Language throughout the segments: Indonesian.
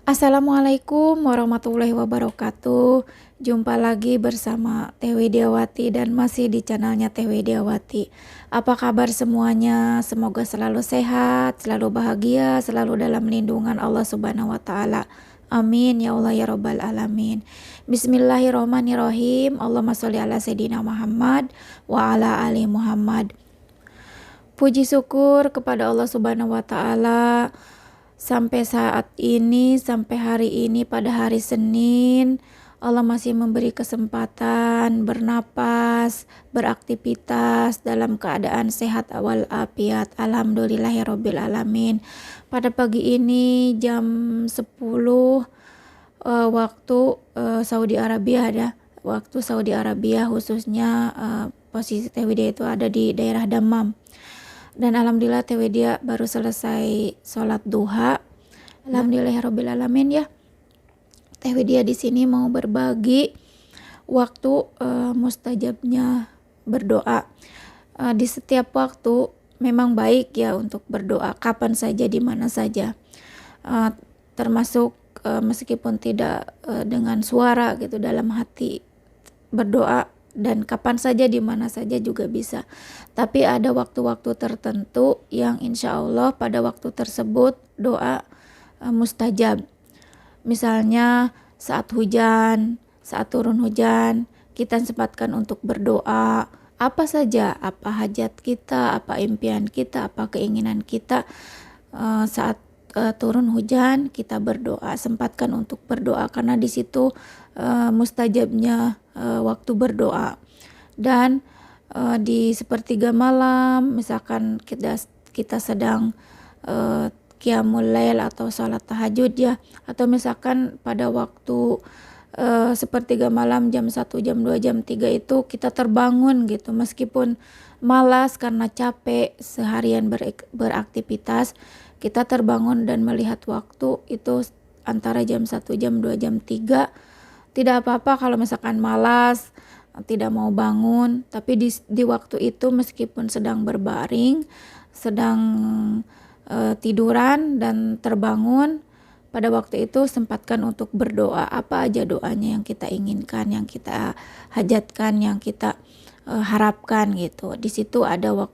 Assalamualaikum warahmatullahi wabarakatuh. Jumpa lagi bersama Teh Widiawati dan masih di channelnya Teh Widiawati. Apa kabar semuanya? Semoga selalu sehat, selalu bahagia, selalu dalam lindungan Allah Subhanahu wa taala. Amin ya Allah ya rabbal alamin. Bismillahirrahmanirrahim. Allahumma sholli ala sayyidina Muhammad wa ala ali Muhammad. Puji syukur kepada Allah Subhanahu wa taala. Sampai saat ini, sampai hari ini pada hari Senin, Allah masih memberi kesempatan bernapas, beraktivitas dalam keadaan sehat walafiat. Alhamdulillahirabbil alamin. Pada pagi ini jam 10 waktu Saudi Arabia ada. Waktu Saudi Arabia khususnya posisi Teh Widya itu ada di daerah Dammam. Dan alhamdulillah Teh Widya baru selesai sholat duha. Alhamdulillahirabbil alamin ya. Teh Widya di sini mau berbagi waktu mustajabnya berdoa. Di setiap waktu memang baik ya untuk berdoa, kapan saja di mana saja. Termasuk meskipun tidak dengan suara gitu, dalam hati berdoa, dan kapan saja di mana saja juga bisa. Tapi ada waktu-waktu tertentu yang insya Allah pada waktu tersebut doa mustajab. Misalnya saat hujan, saat turun hujan, kita sempatkan untuk berdoa apa saja, apa hajat kita, apa impian kita, apa keinginan kita. Saat turun hujan kita berdoa, sempatkan untuk berdoa karena di situ mustajabnya waktu berdoa. Dan di sepertiga malam misalkan kita sedang qiyamul lail atau sholat tahajud ya, atau misalkan pada waktu sepertiga malam jam 1, jam 2, jam 3 itu kita terbangun gitu, meskipun malas karena capek seharian beraktivitas, kita terbangun dan melihat waktu itu antara jam 1, jam 2, jam 3. Tidak apa-apa kalau misalkan malas, tidak mau bangun, tapi di waktu itu meskipun sedang berbaring, sedang tiduran dan terbangun, pada waktu itu sempatkan untuk berdoa apa aja doanya yang kita inginkan, yang kita hajatkan, yang kita harapkan gitu. Di situ adalah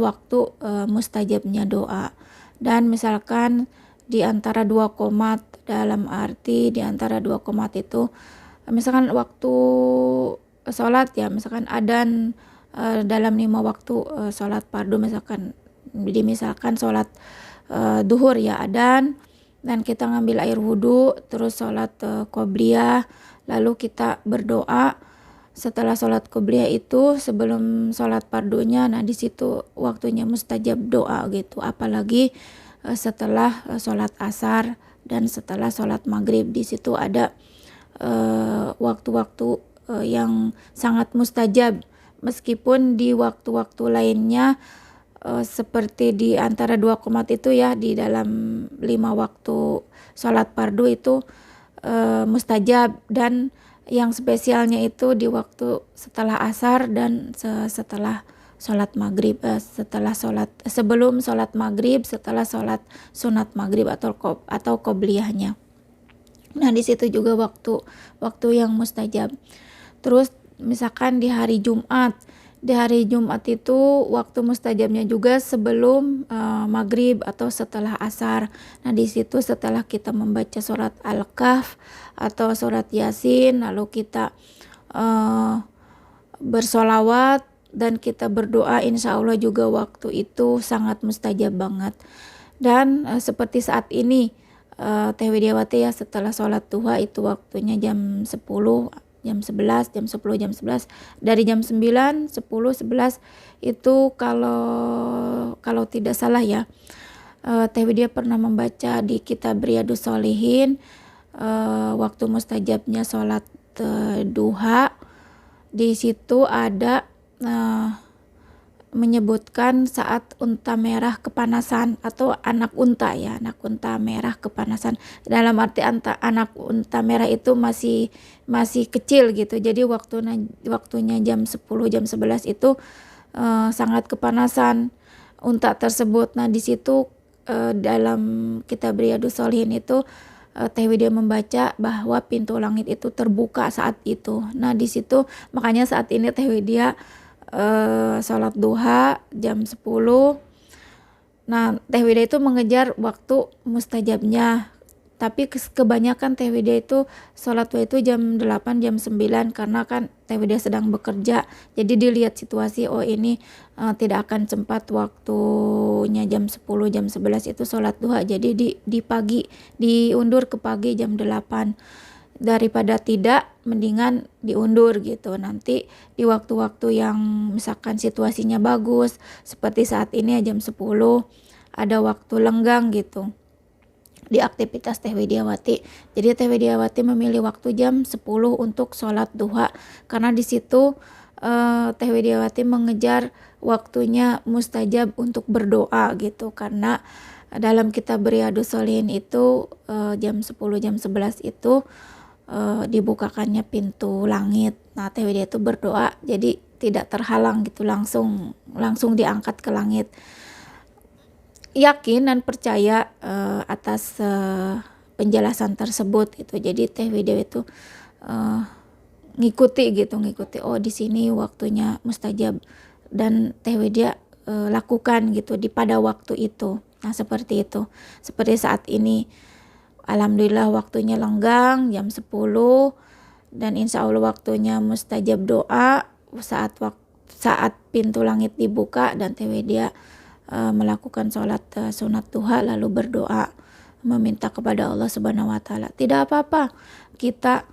waktu mustajabnya doa. Dan misalkan di antara dua qomat, dalam arti di antara dua qomat itu misalkan waktu sholat ya, misalkan adzan dalam 5 waktu sholat fardu, misalkan sholat duhur ya adzan, dan kita ngambil air wudhu, terus sholat qobliyah, lalu kita berdoa. Setelah sholat qobliyah itu sebelum sholat fardunya, nah di situ waktunya mustajab doa gitu. Apalagi setelah sholat asar dan setelah sholat maghrib, di situ ada waktu-waktu yang sangat mustajab. Meskipun di waktu-waktu lainnya seperti di antara dua qomat itu ya, di dalam 5 waktu sholat fardu itu mustajab, dan yang spesialnya itu di waktu setelah asar dan setelah sholat maghrib, sebelum sholat maghrib, setelah sholat sunat maghrib atau qobliyahnya. Nah di situ juga waktu yang mustajab. Terus misalkan di hari Jumat itu waktu mustajabnya juga sebelum maghrib atau setelah asar. Nah di situ setelah kita membaca surat Al-Kahf atau surat Yasin, lalu kita bersolawat dan kita berdoa, insya Allah juga waktu itu sangat mustajab banget. Dan seperti saat ini Teh Widiawati ya, setelah sholat duha itu waktunya jam 10, jam 11, jam 10, jam 11. Dari jam 9, 10, 11 itu kalau tidak salah ya, Teh Widya pernah membaca di kitab Riyadhus Shalihin waktu mustajabnya sholat duha. Di situ ada menyebutkan saat unta merah kepanasan, atau anak unta merah kepanasan. Dalam arti anak unta merah itu masih kecil gitu. Jadi waktunya jam 10, jam 11 itu sangat kepanasan unta tersebut. Nah di situ dalam kitab Riyadhus Shalihin itu Teh Widya membaca bahwa pintu langit itu terbuka saat itu. Nah di situ makanya saat ini Teh Widya sholat duha jam 10. Nah Teh Widya itu mengejar waktu mustajabnya, tapi kebanyakan Teh Widya itu sholat duha itu jam 8 jam 9 karena kan Teh Widya sedang bekerja, jadi dilihat situasi, oh ini tidak akan sempat waktunya jam 10 jam 11 itu sholat duha, jadi di pagi diundur ke pagi jam 8. Daripada tidak, mendingan diundur gitu, nanti di waktu-waktu yang misalkan situasinya bagus seperti saat ini jam 10 ada waktu lenggang gitu di aktivitas Teh Widyawati. Jadi Teh Widyawati memilih waktu jam 10 untuk sholat duha karena di situ Teh Widyawati mengejar waktunya mustajab untuk berdoa gitu, karena dalam kitab Riyadhus Shalihin itu jam 10 jam 11 itu dibukakannya pintu langit. Nah Teh Widya itu berdoa jadi tidak terhalang gitu, langsung diangkat ke langit. Yakin dan percaya atas penjelasan tersebut gitu. Jadi Teh Widya itu ngikuti oh di sini waktunya mustajab, dan Teh Widya lakukan gitu pada waktu itu. Nah seperti itu, seperti saat ini alhamdulillah waktunya lenggang jam 10 dan insya Allah waktunya mustajab doa saat pintu langit dibuka dan Teh Widya melakukan sholat sunat duha lalu berdoa meminta kepada Allah Subhanahu wa Ta'ala. Tidak apa-apa kita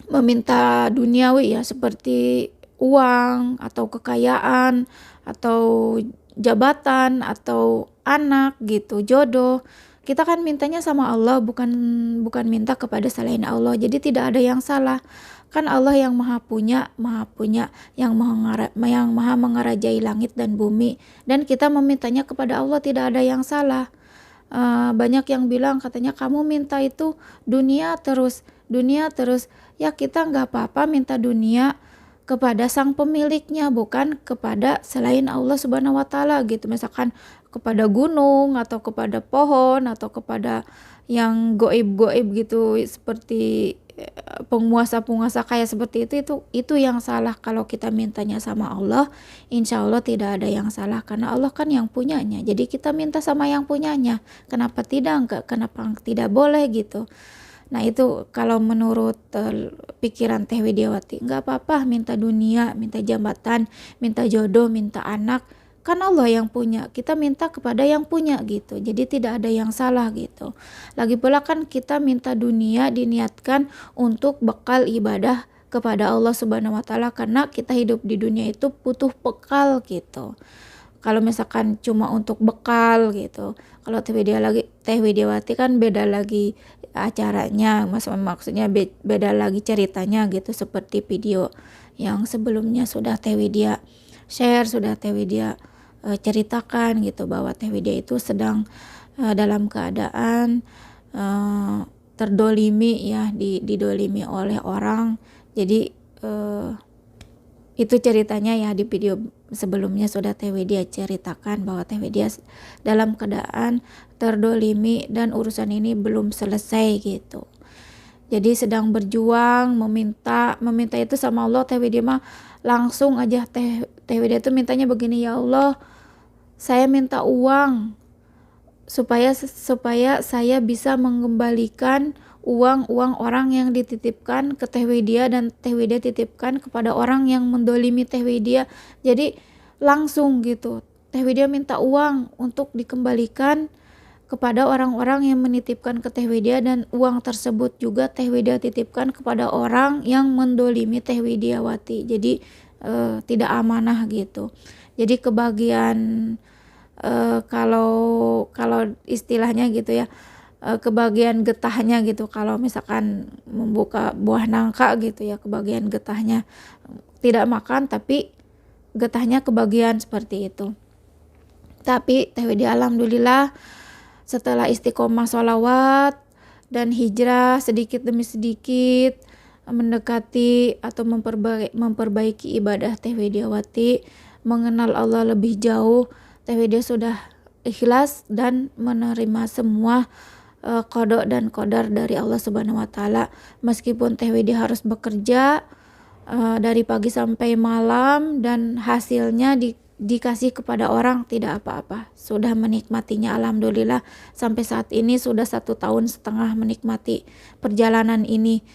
meminta duniawi ya, seperti uang atau kekayaan atau jabatan atau anak gitu, jodoh. Kita kan mintanya sama Allah, bukan minta kepada selain Allah. Jadi tidak ada yang salah. Kan Allah yang maha punya, yang maha mengerajai langit dan bumi. Dan kita memintanya kepada Allah tidak ada yang salah. Banyak yang bilang katanya kamu minta itu dunia terus. Ya kita nggak apa-apa minta dunia kepada sang pemiliknya, bukan kepada selain Allah Subhanahu wa Ta'ala gitu. Misalkan kepada gunung atau kepada pohon atau kepada yang goib-goib gitu, seperti penguasa-penguasa kayak seperti itu yang salah. Kalau kita mintanya sama Allah, insya Allah tidak ada yang salah karena Allah kan yang punyanya. Jadi kita minta sama yang punyanya. Kenapa tidak boleh gitu. Nah itu kalau menurut pikiran Teh Widyawati, nggak apa-apa minta dunia, minta jabatan, minta jodoh, minta anak, kan Allah yang punya, kita minta kepada yang punya gitu. Jadi tidak ada yang salah gitu. Lagi pula kan kita minta dunia diniatkan untuk bekal ibadah kepada Allah Subhanahu wa Ta'ala, karena kita hidup di dunia itu butuh bekal gitu. Kalau misalkan cuma untuk bekal gitu, kalau Teh Widyawati kan beda lagi acaranya, maksudnya beda lagi ceritanya gitu, seperti video yang sebelumnya sudah Teh Widya share, sudah Teh Widya ceritakan gitu, bahwa Teh Widya itu sedang dalam keadaan terdolimi ya, didolimi oleh orang. Jadi itu ceritanya ya, di video sebelumnya sudah Teh Widya ceritakan bahwa Teh Widya dalam keadaan terdolimi dan urusan ini belum selesai gitu. Jadi sedang berjuang meminta itu sama Allah. Teh Widya mah langsung aja Teh Widya itu mintanya begini, ya Allah, saya minta uang supaya saya bisa mengembalikan uang orang yang dititipkan ke Teh Widya dan Teh Widya titipkan kepada orang yang mendolimi Teh Widya. Jadi langsung gitu Teh Widya minta uang untuk dikembalikan kepada orang-orang yang menitipkan ke Teh Widya, dan uang tersebut juga Teh Widya titipkan kepada orang yang mendolimi Teh Widyawati. Jadi tidak amanah gitu. Jadi kebagian kalau istilahnya gitu ya, kebagian getahnya gitu. Kalau misalkan membuka buah nangka gitu ya, kebagian getahnya tidak makan tapi getahnya kebagian seperti itu. Tapi Teh Widya alhamdulillah setelah istiqomah sholawat dan hijrah sedikit demi sedikit mendekati atau memperbaiki ibadah Teh Widyawati, mengenal Allah lebih jauh, Teh Widya sudah ikhlas dan menerima semua qada dan qadar dari Allah Subhanahu wa taala. Meskipun Teh Widi harus bekerja dari pagi sampai malam dan hasilnya dikasih kepada orang, tidak apa-apa. Sudah menikmatinya, alhamdulillah. Sampai saat ini sudah 1,5 tahun menikmati perjalanan ini,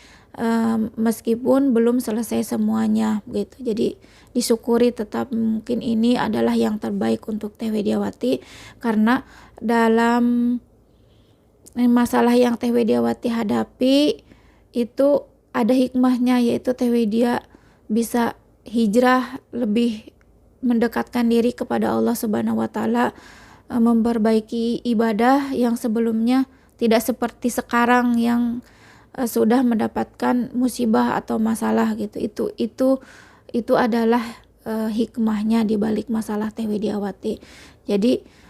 meskipun belum selesai semuanya gitu. Jadi disyukuri tetap, mungkin ini adalah yang terbaik untuk Teh Widiawati, karena dalam masalah yang Teh Widiawati hadapi itu ada hikmahnya, yaitu Teh Widia bisa hijrah, lebih mendekatkan diri kepada Allah Subhanahu wa taala, memperbaiki ibadah yang sebelumnya tidak seperti sekarang yang sudah mendapatkan musibah atau masalah gitu. Itu adalah hikmahnya di balik masalah Teh Widiawati. Jadi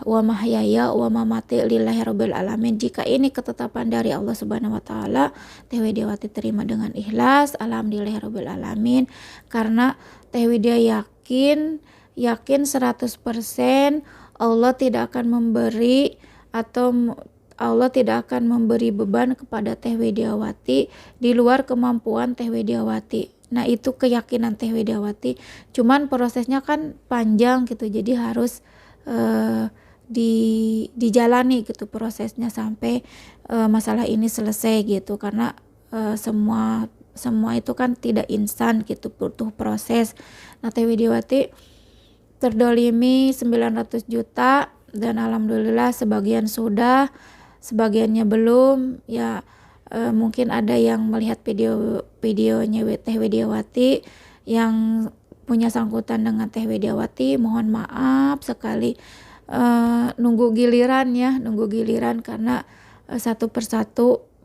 wa mahyaya wa mamati lillahi rabbil alamin. Jika ini ketetapan dari Allah Subhanahu wa taala, Teh Widiawati terima dengan ikhlas, alhamdulillah rabbil alamin. Karena Teh Widia yakin 100% Allah tidak akan memberi beban kepada Teh Widiawati di luar kemampuan Teh Widiawati. Nah, itu keyakinan Teh Widiawati. Cuman prosesnya kan panjang gitu, jadi harus dijalani gitu prosesnya sampai masalah ini selesai gitu. Karena semua itu kan tidak instan gitu, butuh proses. Nah, Teh Widiawati terdolimi 900 juta dan alhamdulillah sebagian sudah, sebagiannya belum ya. Mungkin ada yang melihat videonya Teh Widiawati yang punya sangkutan dengan Teh Widiawati, mohon maaf sekali, nunggu giliran karena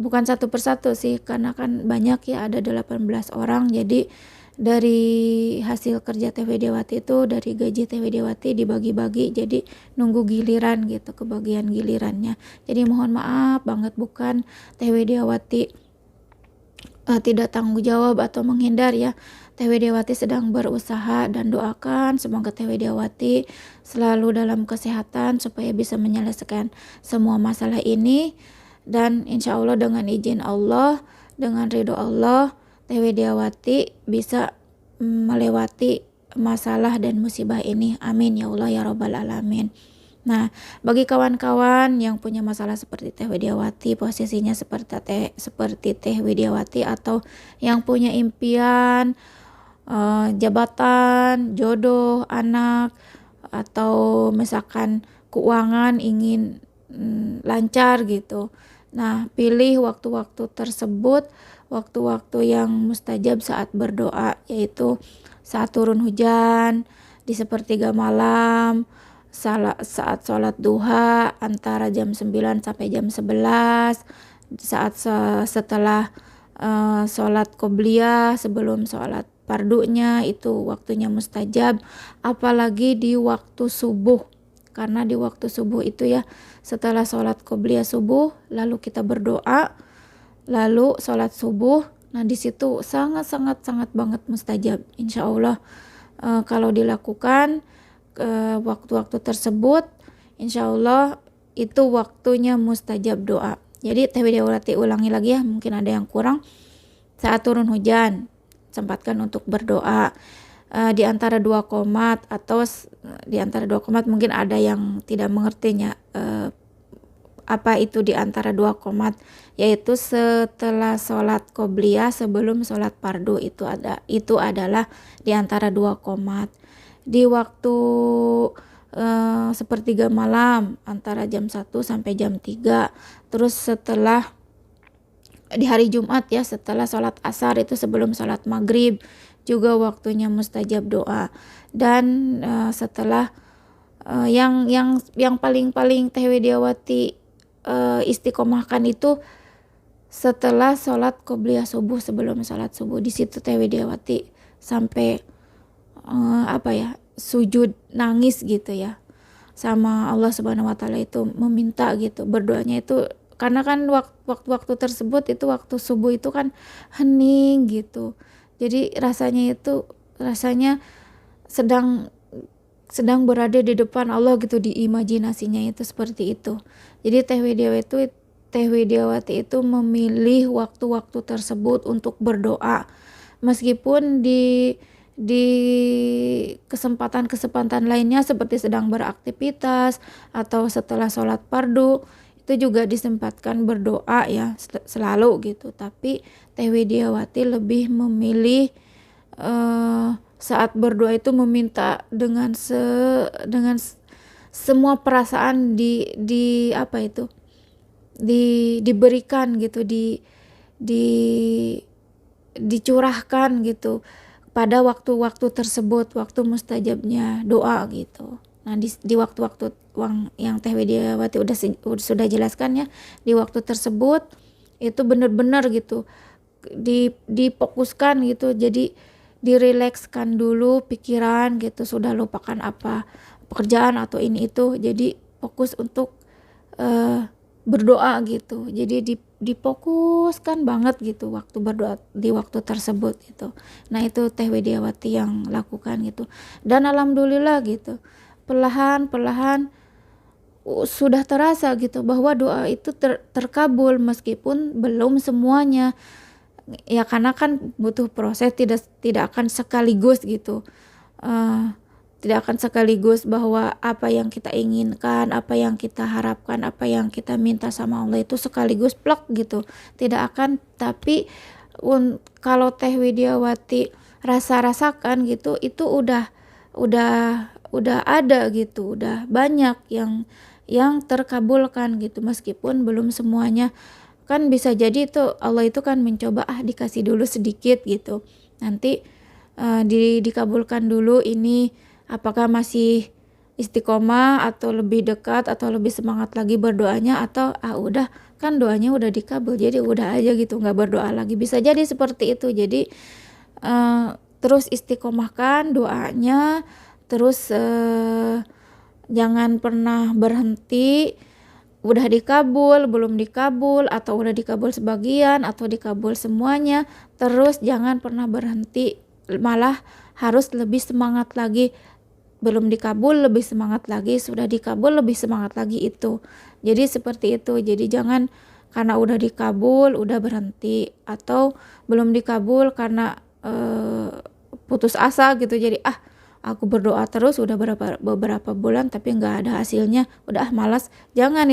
bukan satu persatu sih, karena kan banyak ya, ada 18 orang. Jadi dari hasil kerja Teh Widiawati itu, dari gaji Teh Widiawati dibagi-bagi, jadi nunggu giliran gitu, kebagian gilirannya. Jadi mohon maaf banget, bukan Teh Widiawati tidak tanggung jawab atau menghindar ya. Teh Widiawati sedang berusaha, dan doakan semoga Teh Widiawati selalu dalam kesehatan supaya bisa menyelesaikan semua masalah ini. Dan insya Allah dengan izin Allah, dengan ridho Allah, Teh Widiawati bisa melewati masalah dan musibah ini. Amin ya Allah ya Rabbal Alamin. Nah, bagi kawan-kawan yang punya masalah seperti Teh Widiawati, posisinya seperti Teh Widiawati, atau yang punya impian jabatan, jodoh, anak, atau misalkan keuangan ingin lancar gitu. Nah, pilih waktu-waktu tersebut, waktu-waktu yang mustajab saat berdoa, yaitu saat turun hujan, di sepertiga malam, saat sholat duha antara jam 9 sampai jam 11, saat setelah sholat qobliyah, sebelum sholat pardunya, itu waktunya mustajab. Apalagi di waktu subuh, karena di waktu subuh itu ya, setelah sholat qobliyah subuh lalu kita berdoa, lalu sholat subuh. Nah, di situ sangat banget mustajab. Insya Allah kalau dilakukan waktu-waktu tersebut, insya Allah itu waktunya mustajab doa. Jadi Teh Widiawati ulangi lagi ya, mungkin ada yang kurang. Saat turun hujan, sempatkan untuk berdoa di antara 2 qomat, atau di antara 2 qomat, mungkin ada yang tidak mengertinya apa itu di antara 2 qomat, yaitu setelah sholat qobliyah sebelum sholat pardu, itu adalah di antara 2 qomat. Di waktu sepertiga malam antara jam 1 sampai jam 3. Terus setelah di hari Jumat ya, setelah sholat asar, itu sebelum sholat maghrib juga waktunya mustajab doa. Dan setelah yang paling Teh Widiawati istiqomahkan itu setelah sholat qobliyah subuh, sebelum sholat subuh. Di situ Teh Widiawati sampai sujud nangis gitu ya, sama Allah Subhanahu wa taala, itu meminta gitu, berdoanya itu. Karena kan waktu-waktu tersebut itu waktu subuh itu kan hening gitu. Jadi rasanya sedang sedang berada di depan Allah gitu, di imajinasinya itu seperti itu. Jadi Teh Widiawati itu memilih waktu-waktu tersebut untuk berdoa, meskipun di kesempatan-kesempatan lainnya seperti sedang beraktivitas atau setelah sholat fardu itu juga disempatkan berdoa ya selalu gitu. Tapi Teh Widiawati lebih memilih saat berdoa itu meminta dengan semua perasaan di apa itu diberikan gitu, di dicurahkan gitu pada waktu-waktu tersebut, waktu mustajabnya doa gitu. Nah di waktu-waktu yang Teh Widiawati sudah jelaskan ya, di waktu tersebut itu benar-benar gitu difokuskan gitu, jadi dirilekskan dulu pikiran gitu, sudah lupakan apa pekerjaan atau ini itu, jadi fokus untuk berdoa gitu. Jadi difokuskan banget gitu waktu berdoa di waktu tersebut gitu. Nah itu Teh Widiawati yang lakukan gitu, dan alhamdulillah gitu perlahan-perlahan sudah terasa gitu bahwa doa itu terkabul, meskipun belum semuanya ya, karena kan butuh proses, tidak akan sekaligus gitu. Tidak akan sekaligus bahwa apa yang kita inginkan, apa yang kita harapkan, apa yang kita minta sama Allah itu sekaligus plak gitu, tidak akan. Tapi kalau Teh Widiawati rasakan gitu, itu udah ada gitu, udah banyak yang terkabulkan gitu, meskipun belum semuanya. Kan bisa jadi itu Allah itu kan mencoba dikasih dulu sedikit gitu, nanti dikabulkan dulu ini, apakah masih istiqomah atau lebih dekat atau lebih semangat lagi berdoanya, atau udah kan doanya udah dikabul jadi udah aja gitu, nggak berdoa lagi, bisa jadi seperti itu. Jadi terus istiqomahkan doanya, terus jangan pernah berhenti, udah dikabul, belum dikabul, atau udah dikabul sebagian atau dikabul semuanya, terus jangan pernah berhenti, malah harus lebih semangat lagi. Belum dikabul lebih semangat lagi, sudah dikabul lebih semangat lagi itu. Jadi seperti itu. Jadi jangan karena udah dikabul udah berhenti, atau belum dikabul karena putus asa gitu, jadi aku berdoa terus udah beberapa bulan tapi nggak ada hasilnya, udah malas. Jangan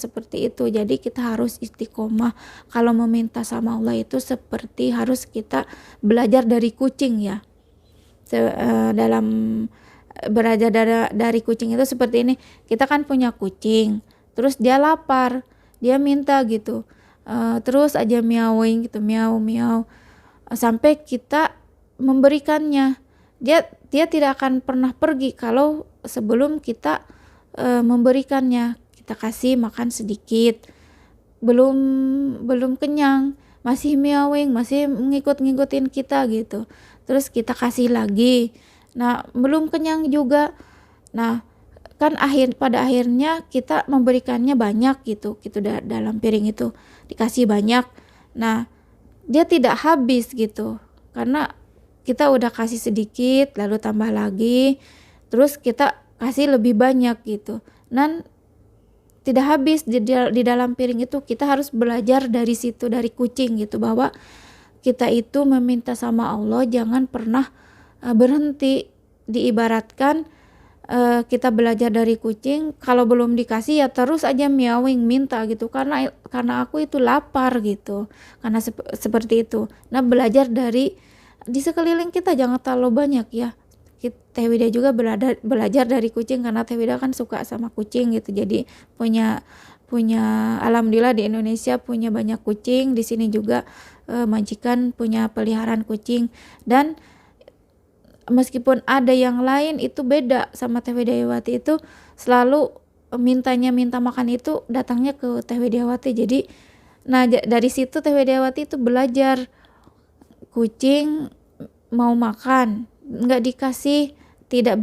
seperti itu. Jadi kita harus istiqomah. Kalau meminta sama Allah itu seperti harus kita belajar dari kucing ya. Dalam belajar dari kucing itu seperti ini, kita kan punya kucing, terus dia lapar, dia minta gitu, terus aja meowing gitu, miau miau, sampai kita memberikannya. Dia tidak akan pernah pergi kalau sebelum kita memberikannya. Kita kasih makan sedikit, belum kenyang, masih meowing, masih ngikutin kita gitu, terus kita kasih lagi, nah belum kenyang juga. Nah kan pada akhirnya kita memberikannya banyak gitu dalam piring itu dikasih banyak. Nah dia tidak habis gitu, karena kita udah kasih sedikit lalu tambah lagi, terus kita kasih lebih banyak gitu, dan tidak habis di dalam piring itu. Kita harus belajar dari situ, dari kucing gitu, bahwa kita itu meminta sama Allah jangan pernah berhenti. Diibaratkan kita belajar dari kucing, kalau belum dikasih ya terus aja meowing minta gitu, karena aku itu lapar gitu, karena seperti itu. Nah belajar di sekeliling kita jangan terlalu banyak ya. Teh Wida juga belajar dari kucing, karena Teh Wida kan suka sama kucing gitu. Jadi punya alhamdulillah di Indonesia punya banyak kucing. Di sini juga majikan punya peliharaan kucing, dan meskipun ada yang lain itu beda sama Teh Widiawati, itu selalu minta makan itu datangnya ke Teh Widiawati. Jadi dari situ Teh Widiawati itu belajar, kucing mau makan nggak dikasih tidak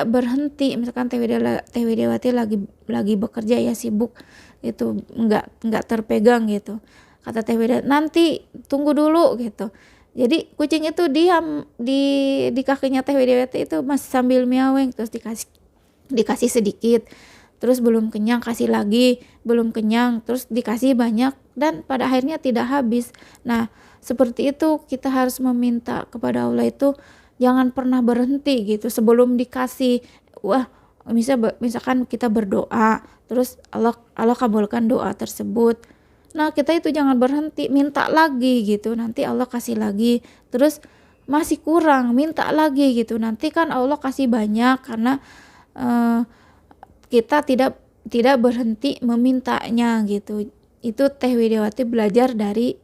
berhenti. Misalkan Teh Widiawati lagi bekerja ya, sibuk itu, nggak terpegang gitu. Kata Teh Widiawati, nanti tunggu dulu gitu, Jadi kucing itu diam di kakinya Teh Widiawati itu masih sambil miaweng, terus dikasih sedikit, terus belum kenyang kasih lagi, belum kenyang terus dikasih banyak, dan pada akhirnya tidak habis. Nah, seperti itu kita harus meminta kepada Allah itu jangan pernah berhenti gitu sebelum dikasih. Wah, misalkan kita berdoa terus Allah kabulkan doa tersebut. Nah, kita itu jangan berhenti, minta lagi gitu, nanti Allah kasih lagi. Terus masih kurang, minta lagi gitu, nanti kan Allah kasih banyak, karena eh, kita tidak berhenti memintanya gitu. Itu Teh Widiawati belajar dari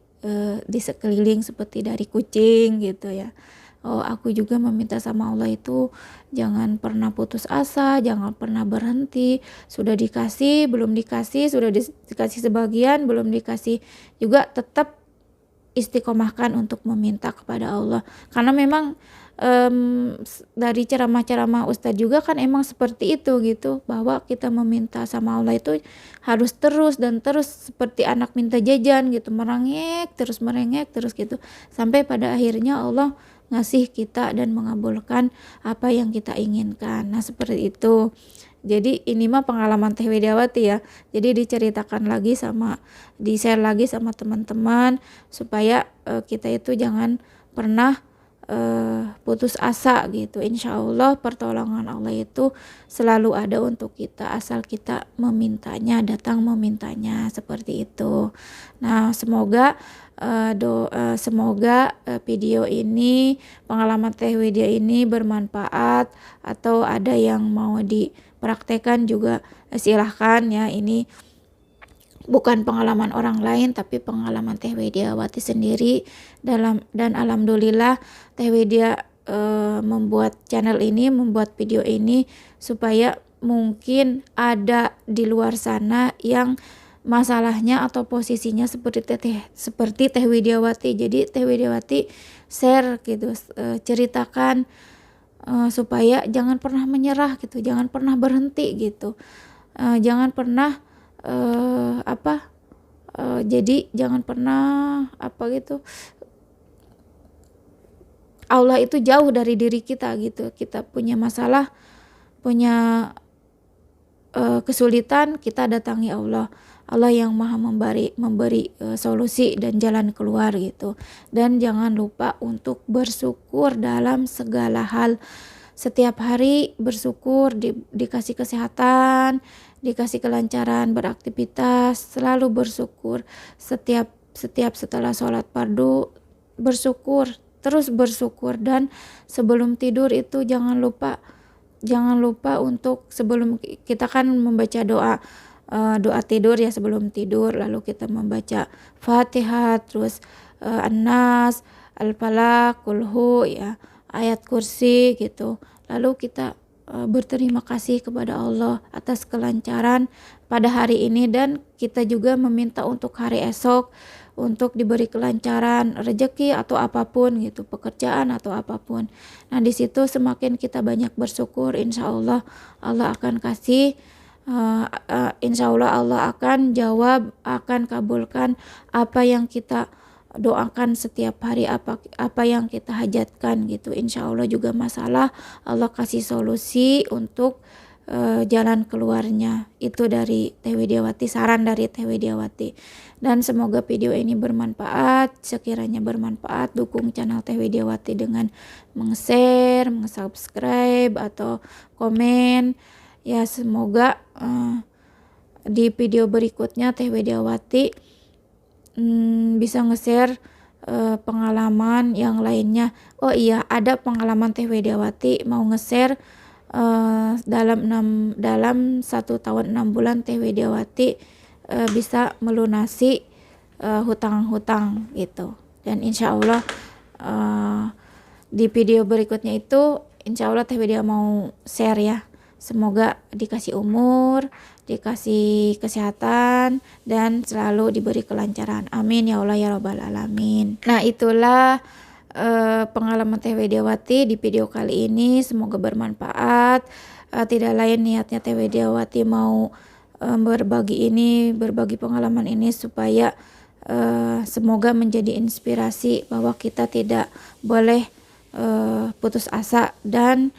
di sekeliling, seperti dari kucing gitu ya. Oh, aku juga meminta sama Allah itu jangan pernah putus asa, jangan pernah berhenti. Sudah dikasih, belum dikasih, sudah dikasih sebagian, belum dikasih juga, tetap istiqomahkan untuk meminta kepada Allah. Karena memang dari ceramah-ceramah Ustadz juga kan emang seperti itu gitu, bahwa kita meminta sama Allah itu harus terus dan terus, seperti anak minta jajan gitu, merengek terus gitu, sampai pada akhirnya Allah ngasih kita dan mengabulkan apa yang kita inginkan. Nah, seperti itu. Jadi ini mah pengalaman Teh Widiawati ya. Jadi di-share lagi sama teman-teman, supaya kita itu jangan pernah putus asa gitu. Insya Allah pertolongan Allah itu selalu ada untuk kita, asal kita memintanya, datang memintanya, seperti itu. Nah, semoga video ini, pengalaman Teh Widya ini bermanfaat, atau ada yang mau dipraktekkan juga silahkan ya. Ini bukan pengalaman orang lain, tapi pengalaman Teh Widiawati sendiri. Dan alhamdulillah Teh Widya membuat channel ini, membuat video ini, supaya mungkin ada di luar sana yang masalahnya atau posisinya seperti Teh Widiawati. Jadi Teh Widiawati share gitu, ceritakan supaya jangan pernah menyerah gitu, jangan pernah berhenti gitu, jangan pernah jadi jangan pernah Allah itu jauh dari diri kita gitu. Kita punya masalah, punya kesulitan, kita datangi Allah yang maha memberi solusi dan jalan keluar gitu. Dan jangan lupa untuk bersyukur dalam segala hal. Setiap hari bersyukur, dikasih kesehatan, dikasih kelancaran beraktivitas, selalu bersyukur. Setiap setelah sholat fardu bersyukur, terus bersyukur. Dan sebelum tidur itu jangan lupa untuk, sebelum kita kan membaca doa tidur ya, sebelum tidur, lalu kita membaca Fatihah, terus An-Nas, Al-Falaq, Kulhu ya, ayat kursi gitu. Lalu kita berterima kasih kepada Allah atas kelancaran pada hari ini, dan kita juga meminta untuk hari esok, untuk diberi kelancaran rezeki atau apapun gitu, pekerjaan atau apapun. Nah, di situ semakin kita banyak bersyukur, insya Allah Allah akan kasih, insya Allah Allah akan jawab, akan kabulkan apa yang kita doakan setiap hari, apa yang kita hajatkan gitu. Insya Allah juga masalah Allah kasih solusi untuk jalan keluarnya. Itu dari Teh Widiawati, saran dari Teh Widiawati. Dan semoga video ini bermanfaat. Sekiranya bermanfaat, dukung channel Teh Widiawati dengan meng-share, meng-subscribe, atau komen ya. Semoga di video berikutnya Teh Widiawati bisa nge-share pengalaman yang lainnya. Oh iya, ada pengalaman Teh Widiawati mau nge-share dalam 1 tahun 6 bulan Teh Widiawati bisa melunasi hutang-hutang gitu. Dan insya Allah di video berikutnya itu insya Allah Teh Widya mau share ya. Semoga dikasih umur, dikasih kesehatan, dan selalu diberi kelancaran. Amin ya Allah ya Rabbal Alamin. Nah, itulah pengalaman Teh Widiawati di video kali ini. Semoga bermanfaat. Tidak lain niatnya Teh Widiawati mau berbagi pengalaman ini supaya Semoga menjadi inspirasi bahwa kita tidak boleh putus asa, dan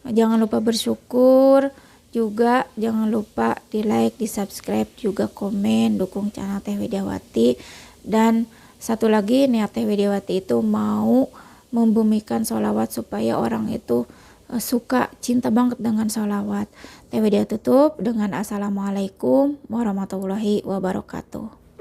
jangan lupa bersyukur juga, jangan lupa di like, di subscribe, juga komen, dukung channel Teh Widiawati. Dan satu lagi, niat Teh Widiawati itu mau membumikan sholawat supaya orang itu suka, cinta banget dengan sholawat. Teh Widiawati tutup dengan assalamualaikum warahmatullahi wabarakatuh.